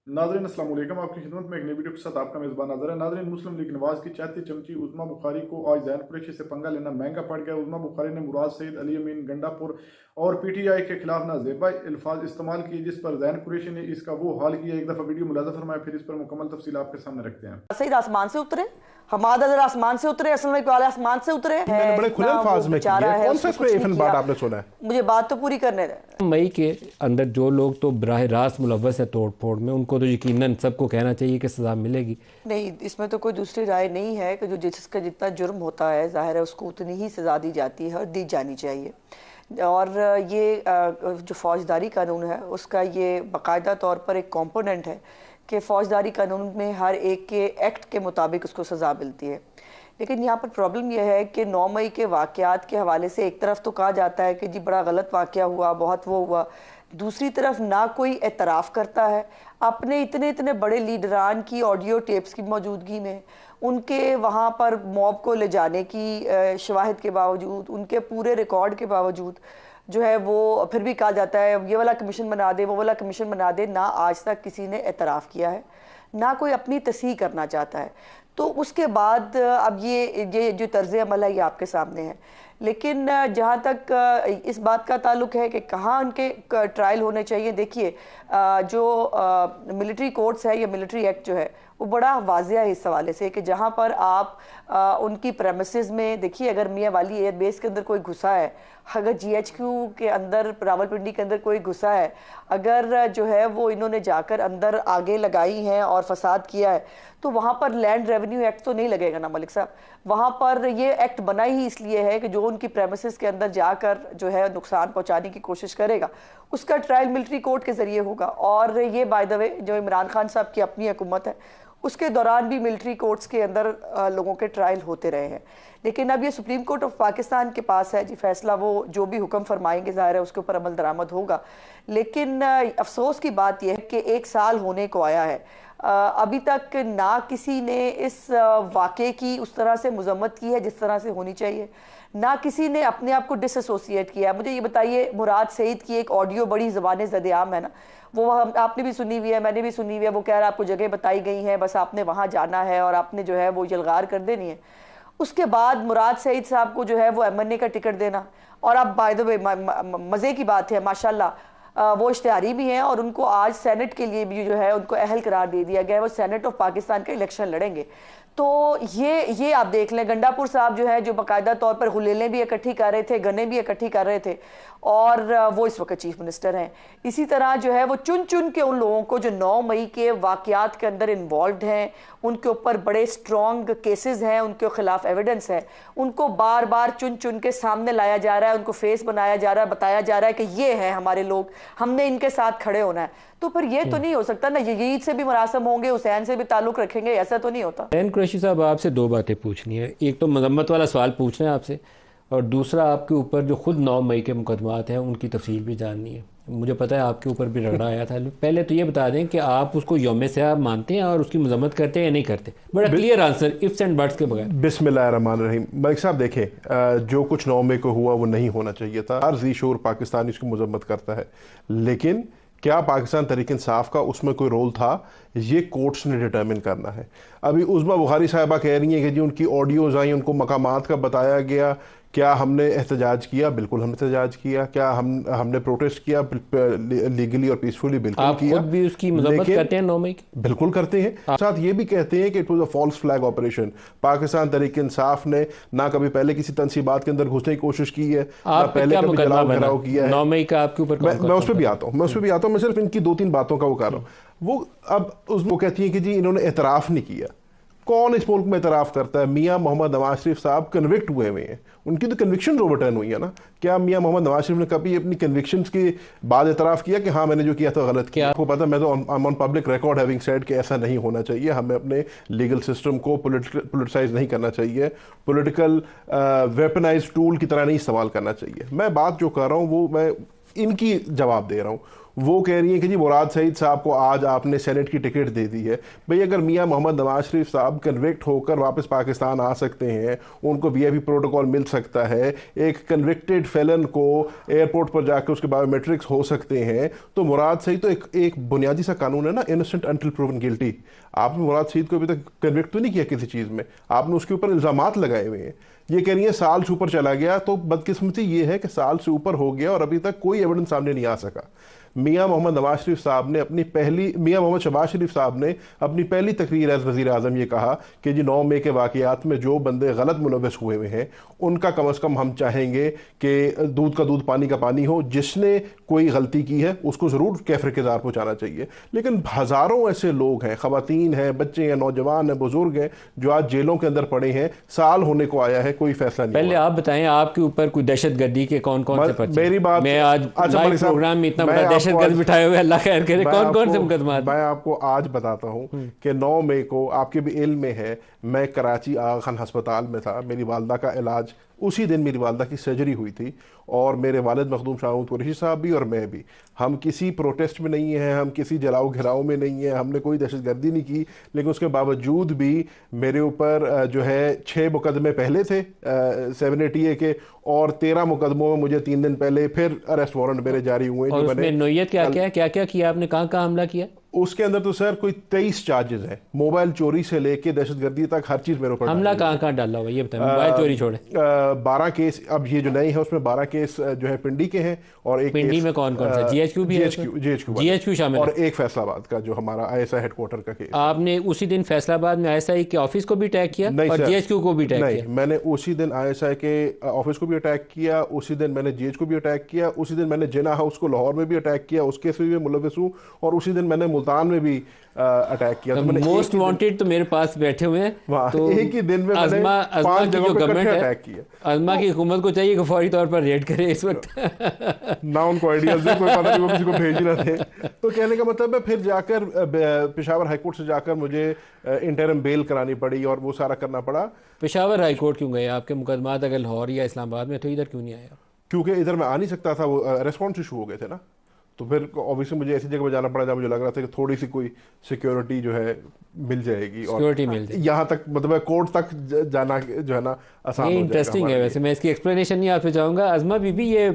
नाज़रीन अस्सलाम वालेकुम। आपकी खिदमत में एक नई वीडियो के साथ आपका मेज़बान नाज़र है। नाज़रीन, मुस्लिम लीग नवाज की चहती चमची उज़्मा बुखारी को आज ज़ैन कुरैशी से पंगा लेना महंगा पड़ गया। उज़्मा बुखारी ने मुराद सईद, अली अमीन गंडापुर और PTI के खिलाफ नाजेबा अल्फाज इस्तेमाल किए, जिस पर ज़ैन कुरैशी ने इसका वो हाल किया। एक दफ़ा वीडियो मुलाज़ा फरमाए, फिर इस पर मुकम्मल तफसील आपके सामने रखते हैं। सईद आसमान से उतरे, हमाद अजहर आसमान से उतरे, असलम वाले आसमान से उतरे हैं। मैंने बड़े खुले अल्फाज में किया है। कौन सा इसमें इफ़न बात आपने सुना है? मुझे बात तो पूरी करने दें। मई के अंदर जो लोग तो बराह रास्त मुलव्वस है तोड़ फोड़ में, उनको तो यकीनन सबको कहना चाहिए कि सज़ा मिलेगी। नहीं, इसमें तो कोई दूसरी राय नहीं है कि जो जिसका जितना जुर्म होता है ज़ाहिर है उसको उतनी ही सज़ा दी जाती है और दी जानी चाहिए। और ये जो फौजदारी कानून है उसका ये बाकायदा तौर पर एक कॉम्पोनेंट है कि फ़ौजदारी कानून में हर एक के एक्ट के मुताबिक उसको सज़ा मिलती है। लेकिन यहाँ पर प्रॉब्लम यह है कि 9 मई के वाक़यात के हवाले से एक तरफ तो कहा जाता है कि जी बड़ा गलत वाक़या हुआ, बहुत वो हुआ, दूसरी तरफ ना कोई एतराफ़ करता है अपने इतने इतने बड़े लीडरान की ऑडियो टेप्स की मौजूदगी में, उनके वहाँ पर मॉब को ले जाने की शवाहिद के बावजूद, उनके पूरे रिकॉर्ड के बावजूद जो है वो फिर भी कहा जाता है ये वाला कमीशन बना दे, वो वाला कमीशन बना दे। ना आज तक किसी ने एतराफ़ किया है, ना कोई अपनी तस्हीह करना चाहता है। तो उसके बाद अब ये जो तर्ज़ अमल है ये आपके सामने है। लेकिन जहाँ तक इस बात का ताल्लुक है कि कहाँ उनके ट्रायल होने चाहिए, देखिए जो मिलिट्री कोर्ट्स है या मिलिट्री एक्ट जो है वो बड़ा वाज़िया है इस हवाले से कि जहाँ पर आप उनकी प्रेमिसेस में देखिए, अगर मियाँ वाली एयरबेस के अंदर कोई घुसा है, अगर GHQ के अंदर रावलपिंडी के अंदर कोई घुसा है, अगर जो है वो इन्होंने जाकर अंदर आगे लगाई हैं और फसाद किया है, तो वहाँ पर लैंड रेवेन्यू एक्ट तो नहीं लगेगा ना मलिक साहब। वहाँ पर ये एक्ट बना ही इसलिए है कि जो उनकी प्रेमिसेस के अंदर जाकर जो है नुकसान पहुँचाने की कोशिश करेगा उसका ट्रायल मिलिट्री कोर्ट के ज़रिए होगा। और ये बाय द वे जो इमरान खान साहब की अपनी हुकूमत है उसके दौरान भी मिलिट्री कोर्ट्स के अंदर लोगों के ट्रायल होते रहे हैं। लेकिन अब ये सुप्रीम कोर्ट ऑफ पाकिस्तान के पास है जी फैसला, वो जो भी हुक्म फरमाएंगे ज़ाहिर है उसके ऊपर अमल दरामद होगा। लेकिन अफसोस की बात यह है कि 1 साल होने को आया है, अभी तक ना किसी ने इस वाक़े की उस तरह से मज़म्मत की है जिस तरह से होनी चाहिए, ना किसी ने अपने आप को डिसएसोसिएट किया। मुझे ये बताइए, मुराद सईद की एक ऑडियो बड़ी ज़बान ज़द-ए-आम है ना, वो आपने भी सुनी हुई है, मैंने भी सुनी हुई है। वो कह रहा है आपको जगह बताई गई है, बस आपने वहाँ जाना है और आपने जो है वो यलगार कर देनी है। उसके बाद मुराद सईद साहब को जो है वो MNA का टिकट देना, और अब बाय द वे मज़े की बात है माशाल्लाह वो इश्तिहारी भी हैं और उनको आज सेनेट के लिए भी जो है उनको अहल करार दे दिया गया है, वो सेनेट ऑफ पाकिस्तान का इलेक्शन लड़ेंगे। तो ये आप देख लें, गंडापुर साहब जो है जो बाकायदा तौर पर गुलेलें भी इकट्ठी कर रहे थे, गन्ने भी इकट्ठी कर रहे थे, और वो इस वक्त चीफ मिनिस्टर हैं। इसी तरह जो है वो चुन चुन के उन लोगों को जो 9 मई के वाक़यात के अंदर इन्वॉल्व हैं, उनके ऊपर बड़े स्ट्रॉन्ग केसेस हैं, उनके खिलाफ एविडेंस है, उनको बार बार चुन चुन के सामने लाया जा रहा है, उनको फेस बनाया जा रहा है, बताया जा रहा है कि ये है हमारे लोग, हमने इनके साथ खड़े होना है। तो फिर ये तो नहीं हो सकता ना, यजीद से भी मुरासम होंगे, हुसैन से भी ताल्लुक रखेंगे, ऐसा तो नहीं होता। ज़ैन कुरैशी साहब, आपसे 2 बातें पूछनी है। एक तो मजम्मत वाला सवाल पूछना है आपसे, और दूसरा आपके ऊपर जो खुद 9 मई के मुकदमात हैं उनकी तफसील भी जाननी है। मुझे पता है आपके ऊपर भी रगड़ा आया था। पहले तो ये बता दें कि आप उसको यौम सयाब मानते हैं और उसकी मजम्मत करते हैं या नहीं करते? बड़ा clear answer, ifs and buts के बगैर। बिस्मिल्लाहिर्रहमानिर्रहीम। मलिक साहब देखें, जो कुछ 9 मई को हुआ वो नहीं होना चाहिए था। हर जी शोर पाकिस्तानी इसकी मजम्मत करता है, लेकिन क्या पाकिस्तान तहरीक इंसाफ का उसमें कोई रोल था, ये कोर्ट्स ने डिटर्मिन करना है। अभी उज़्मा बुखारी साहिबा कह रही हैं कि जी उनकी ऑडियोज़ आई, उनको मकामात का बताया गया। क्या हमने एहतजाज किया? बिल्कुल हमने एहतजाज किया। क्या हमने प्रोटेस्ट किया लीगली और पीसफुली? बिल्कुल आप किया। खुद भी उसकी मजम्मत करते हैं 9 मई की? बिल्कुल करते हैं। साथ ये भी कहते हैं कि it was a false flag operation. Pakistan Tehreek Insaf ने ना कभी पहले किसी तंसीबात के अंदर घुसने की कोशिश की है, ना पहले कभी जलाओ घराव किया है। 9 मई का आपके ऊपर मैं उस पर भी आता हूँ, मैं सिर्फ इनकी 2-3 बातों का वो कर रहा हूँ। वो अब वो कहती है कि जी इन्होंने एतराफ़ नहीं किया। कौन इस मुल्क में एतराफ़ करता है? मियाँ मोहम्मद नवाज शरीफ साहब कन्विक्ट हुए हैं, उनकी तो कन्विक्शन ओवरटर्न हुई है ना। क्या मियाँ मोहम्मद नवाज शरीफ ने कभी अपनी कन्विक्शंस के बाद एतराफ़ किया कि हाँ मैंने जो किया था गलत किया? आपको पता, मैं तो on public record having said कि ऐसा नहीं होना चाहिए। हमें अपने लीगल सिस्टम को पोलिटिसाइज नहीं करना चाहिए, पॉलिटिकल वेपनाइज्ड टूल की तरह नहीं इस्तेमाल करना चाहिए। मैं बात जो कर रहा हूँ वो मैं इनकी जवाब दे रहा हूँ। वो कह रही हैं कि जी मुराद सईद साहब को आज आपने सेनेट की टिकट दे दी है। भाई अगर मियां मोहम्मद नवाज शरीफ साहब कन्विक्ट होकर वापस पाकिस्तान आ सकते हैं, उनको वीआईपी प्रोटोकॉल मिल सकता है, एक कन्विक्टेड फेलन को एयरपोर्ट पर जाकर उसके बायोमेट्रिक्स हो सकते हैं, तो मुराद सईद तो एक बुनियादी सा कानून है ना, इनोसेंट अंटिल प्रूवन गिल्टी। आपने मुराद सईद को अभी तक कन्विक्ट तो नहीं किया किसी चीज़ में, आपने उसके ऊपर इल्ज़ामात लगाए हुए हैं। ये कह रही है साल से ऊपर चला गया, तो बदकिस्मती ये है कि साल से ऊपर हो गया और अभी तक कोई एविडेंस सामने नहीं आ सका। मियां मोहम्मद नवाज शरीफ साहब ने मियां मोहम्मद शहबाज शरीफ साहब ने अपनी पहली तकरीर एज वज़ीर आज़म ये कहा कि जी 9 मई के वाक़यात में जो बंदे गलत मुलव्वस हुए हुए हैं उनका कम अज़ कम हम चाहेंगे कि दूध का दूध पानी का पानी हो, जिसने कोई गलती की है उसको ज़रूर कैफर किरदार पहुँचाना चाहिए। लेकिन हज़ारों ऐसे लोग हैं, ख़वातीन हैं, बच्चे हैं, नौजवान हैं, बुजुर्ग हैं, जो आज जेलों के अंदर पड़े हैं, साल होने को आया है, कोई फैसला नहीं। पहले आप बताएं आपके ऊपर कोई दहशतगर्दी के कौन कौन से पर्चे? मेरी बात, मैं आज लाइव प्रोग्राम में इतना बड़ा दहशतगर्द बिठाए हुए, अल्लाह खैर करे, कौन कौन से मुकदमा? मैं आपको आज बताता हूँ कि 9 मई को आपके भी इल्म में है, मैं कराची आगा खान अस्पताल में था, मेरी वालदा का इलाज, उसी दिन मेरी वालदा की सर्जरी हुई थी और मेरे वालिद मखदूम शाह कुरैशी साहब भी और मैं भी, हम किसी प्रोटेस्ट में नहीं हैं, हम किसी जलाओ घिराव में नहीं हैं, हमने कोई दहशतगर्दी नहीं की, लेकिन उसके बावजूद भी मेरे ऊपर जो है 6 मुकदमे पहले थे 780A के, और 13 मुकदमों में मुझे 3 दिन पहले फिर अरेस्ट वारंट मेरे जारी हुए। और उसमें नोयत क्या क्या किया आपने, कहाँ कहाँ हमला किया? उसके अंदर तो सर कोई 23 चार्जेस हैं, मोबाइल चोरी से लेके दहशतगर्दी तक हर चीज मेरे ऊपर। हमला कहाँ कहाँ डाला हुआ ये बताएं, मोबाइल चोरी छोड़े। 12 केस, अब ये जो नए हैं उसमें 12 केस जो है पिंडी के हैं, और एक पिंडी में कौन कौन सा? जीएचक्यू भी है? जीएचक्यू शामिल, और एक फैसलाबाद का जो हमारा आईएसआई हेडक्वार्टर का केस। आपने उसी दिन फैसलाबाद में आईएसआई के ऑफिस को भी अटैक किया और जीएचक्यू को भी अटैक किया? मैंने उसी दिन आईएसआई के ऑफिस को भी अटैक किया, उसी दिन मैंने जीएच को भी अटैक किया, उसी दिन मैंने जिना हाउस को लाहौर में भी अटैक किया, उस केस में भी मुलविस हूँ, और उसी दिन मैंने मुल्तान में भी अटैक किया। तो मोस्ट वांटेड तो मेरे पास बैठे हुए हैं, तो एक ही दिन में मैंने 5 जगहों पे इकट्ठे अटैक किया। अज़मा की हुकूमत को चाहिए कि फौरी तौर पर रेड करे इस वक्त। ना उनको आइडियाज दे, कोई पता नहीं वो किसी को भेज ना थे। तो कहने का मतलब है फिर जाकर पेशावर हाईकोर्ट से जाकर मुझे इंटरिम बेल करानी पड़ी और वो सारा करना पड़ा। पेशावर हाईकोर्ट क्यों गए? आपके मुकदमात अगर लाहौर या इस्लामाबाद में, तो इधर क्यों नहीं आया? क्योंकि इधर मैं आ नहीं सकता था, वो रेस्पॉन्स इशू हो गए थे ना, तो फिर ऑब्वियसली मुझे ऐसी जगह पर जाना पड़ा जहाँ मुझे लग रहा था कि थोड़ी सी कोई सिक्योरिटी जो है मिल जाएगी, सिक्योरिटी मिल जाएगी, यहाँ तक मतलब कोर्ट तक जाना जो है ना आसान हो जाएगा। इंटरेस्टिंग है, वैसे मैं इसकी एक्सप्लेनेशन नहीं आपसे चाहूँगा। अज़मा बीबी, ये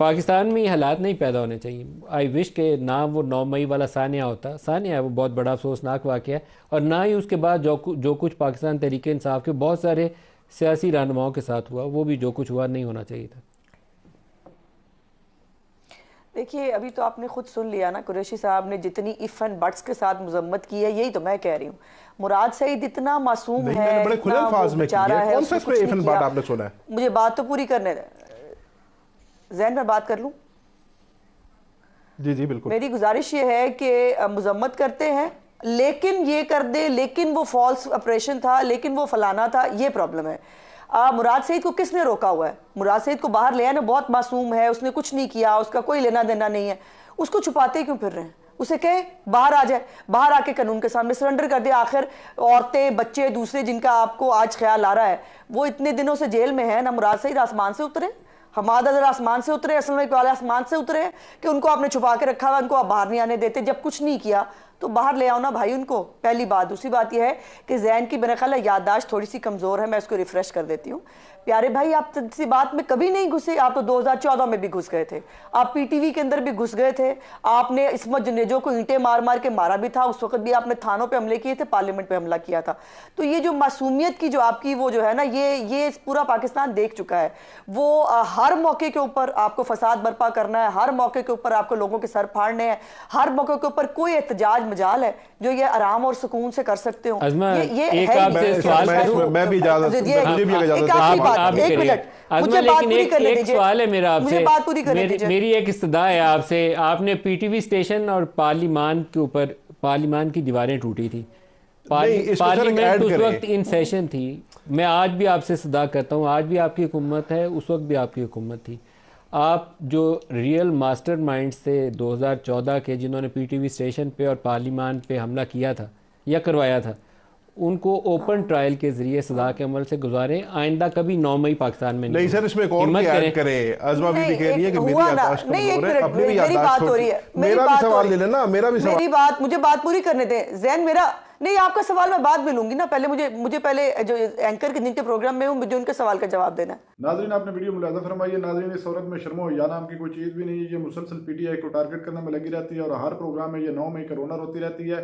पाकिस्तान में ये हालात नहीं पैदा होने चाहिए। आई विश के ना वो 9 मई वाला सानिया होता, सानिया है वो बहुत बड़ा अफसोसनाक वाक़या है, और ना ही उसके बाद जो कुछ पाकिस्तान तहरीक इंसाफ के बहुत सारे सियासी रहनुमाओं के साथ हुआ, वो भी जो कुछ हुआ नहीं होना चाहिए था। देखिए, अभी तो आपने खुद सुन लिया ना, कुरैशी साहब ने जितनी इफ एंड बट्स के साथ मजम्मत की है, यही तो मैं कह रही हूँ। मुराद सईद इतना मासूम है, बड़े खुले अल्फाज में बेचारा है, कौन सा इसमें इफ एंड बट आपने सुना है? मुझे बात तो पूरी करने दे, ज़ैन में बात कर लूँ? जी जी बिल्कुल। मेरी गुजारिश ये है कि मजम्मत करते हैं, लेकिन ये कर दे, लेकिन वो फॉल्स ऑपरेशन था, लेकिन वो फलाना था, ये प्रॉब्लम है। मुराद सईद को किसने रोका हुआ है? मुराद सईद को बाहर ले आना, बहुत मासूम है, उसने कुछ नहीं किया, उसका कोई लेना देना नहीं है, उसको छुपाते क्यों फिर रहे हैं? उसे कहे बाहर आ जाए, बाहर आके कानून के सामने सरेंडर कर दे। आखिर औरतें, बच्चे, दूसरे जिनका आपको आज ख्याल आ रहा है, वो इतने दिनों से जेल में है ना। मुराद सईद आसमान से उतरे, हमाद अजहर आसमान से उतरे, असलम इकबाल आसमान से उतरे कि उनको आपने छुपा के रखा हुआ, उनको आप बाहर नहीं आने देते। जब कुछ नहीं किया तो बाहर ले आओ ना भाई उनको, पहली बात। दूसरी बात यह है कि ज़ैन की मेरा ख्याल है याददाश्त थोड़ी सी कमज़ोर है, मैं इसको रिफ्रेश कर देती हूँ। प्यारे भाई, आप किसी बात में कभी नहीं घुसे, आप तो 2014 में भी घुस गए थे, आप पीटीवी के अंदर भी घुस गए थे, आपने इस्मत जुनेजो को ईंटें मार मार के मारा भी था, उस वक्त भी आपने थानों पे हमले किए थे, पार्लियामेंट पे हमला किया था। तो ये जो मासूमियत की जो आपकी वो जो है ना, ये पूरा पाकिस्तान देख चुका है। वो हर मौके के ऊपर आपको फसाद बर्पा करना है, हर मौके के ऊपर आपको लोगों के सर फाड़ने हैं, हर मौके के ऊपर कोई एहतजाज मजाल है जो ये आराम और सुकून से कर सकते हो। मैं भी इजाजत, एक मिनट, मुझे बात पूरी करने दीजिए। सवाल है मेरा आपसे, मुझे बात पूरी करने दीजिए। मेरी एक इस्तदा है आपसे। आपने पीटीवी स्टेशन और पार्लियामान के ऊपर, पार्लियामान की दीवारें टूटी थी, पार्लियामेंट उस वक्त इन सेशन थी। मैं आज भी आपसे सदा करता हूँ, आज भी आपकी हुकूमत है, उस वक्त भी आपकी हुकूमत थी। आप जो रियल मास्टरमाइंड्स थे 2014 के, जिन्होंने पीटीवी स्टेशन पे और पार्लियामान पे हमला किया था या करवाया था, उनको ओपन ट्रायल के जरिए सजा के अमल से गुजारें। आइंदा कभी 9 मई पाकिस्तान में नहीं सर, इसमें एक और हिम्मत क्या करें। ऐड करें। अज़मा बीबी कह रही है कि मेरी हुआ ना, याददाश्त नहीं, एक कमजोर है, मिनट, अपनी भी मेरी याददाश्त बात हो छोड़ रही है, दी। मेरा भी सवाल ले लेना, मेरा भी सवाल। मुझे बात पूरी करने दें जैन। मेरा नहीं, आपका सवाल मैं बाद में लूंगी ना, पहले मुझे पहले जो एंकर के जिनके प्रोग्राम में हूँ मुझे उनके सवाल का जवाब देना है। नाजरीन, आपने वीडियो मुलाजा फरमाई है। नाजरीन, इस औरत में शर्मो या नाम की कोई चीज़ भी नहीं है। ये मुसलसल पीटीआई को टारगेट करने में लगी रहती है और हर प्रोग्राम में ये 9 मई का रोना रोती रहती है।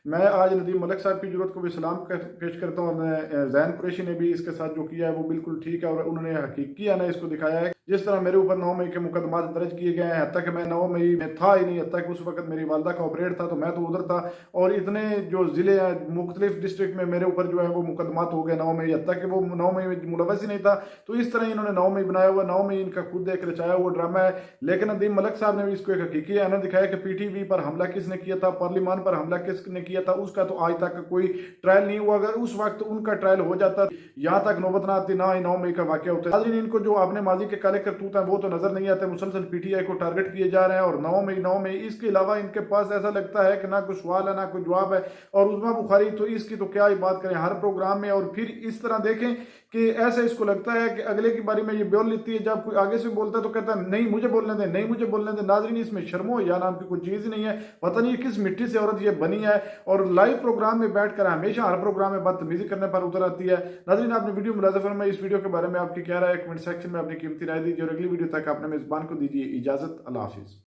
मैं आज नदीम मलिक साहब की जरूरत को भी सलाम पेश करता हूँ और जैन कुरैशी ने भी इसके साथ जो किया है वो बिल्कुल ठीक है और उन्होंने हकीकियाना इसको दिखाया है। जिस तरह मेरे ऊपर 9 मई के मुकदमा दर्ज किए गए हैं, हत्या कि मैं 9 मई में था ही नहीं, हत्या कि उस वक्त मेरी वालदा का ऑपरेट था तो मैं तो उधर था, और इतने जो ज़िले हैं मुख्तलिफ डिस्ट्रिक्ट में मेरे ऊपर जो है वो मुकदमात हो गए 9 मई, हत्या कि वो 9 मई में मुलवस ही नहीं था। तो इस तरह इन्होंने 9 मई बनाया हुआ, 9 मई इनका खुद एक रचाया हुआ ड्रामा है। लेकिन नदीम मलिक साहब ने भी इसको एक हकीकी आना दिखाया कि पीटीवी पर हमला किसने किया था, पार्लियामान पर हमला किसने किया था, उसका तो आज तक कोई ट्रायल नहीं हुआ। अगर उस वक्त उनका ट्रायल हो जाता, यहाँ तक नौबत ना आती, ना ही 9 मई का वाकया होता है। इनको जो आपने माजी के काले करतूत हैं वो तो नजर नहीं आते, मुसलसल पीटीआई को टारगेट किए जा रहे हैं। और 9 मई इसके अलावा इनके पास ऐसा लगता है कि ना कोई सवाल है ना कोई जवाब है। और उस्मा बुखारी तो इसकी तो क्या ही बात करें हर प्रोग्राम में। और फिर इस तरह देखें कि ऐसा इसको लगता है कि अगले की बारी में ये बोल लेती है, जब कोई आगे से बोलता है तो कहता है नहीं मुझे बोलने दे, नहीं मुझे बोलने दे। नाजरीन, इसमें शर्मो या नाम की कोई चीज़ ही नहीं है। पता नहीं किस मिट्टी से औरत ये बनी है और लाइव प्रोग्राम में बैठकर हमेशा हर प्रोग्राम में बदतमीजी करने पर उतर आती है। नाजरीन, आपने वीडियो मुलाजा फरमाई, इस वीडियो के बारे में आपकी क्या राय है कमेंट सेक्शन में अपनी कीमती राय दीजिए और अगली वीडियो तक आपने मेजबान को दीजिए इजाजत। अल्लाह हाफिज।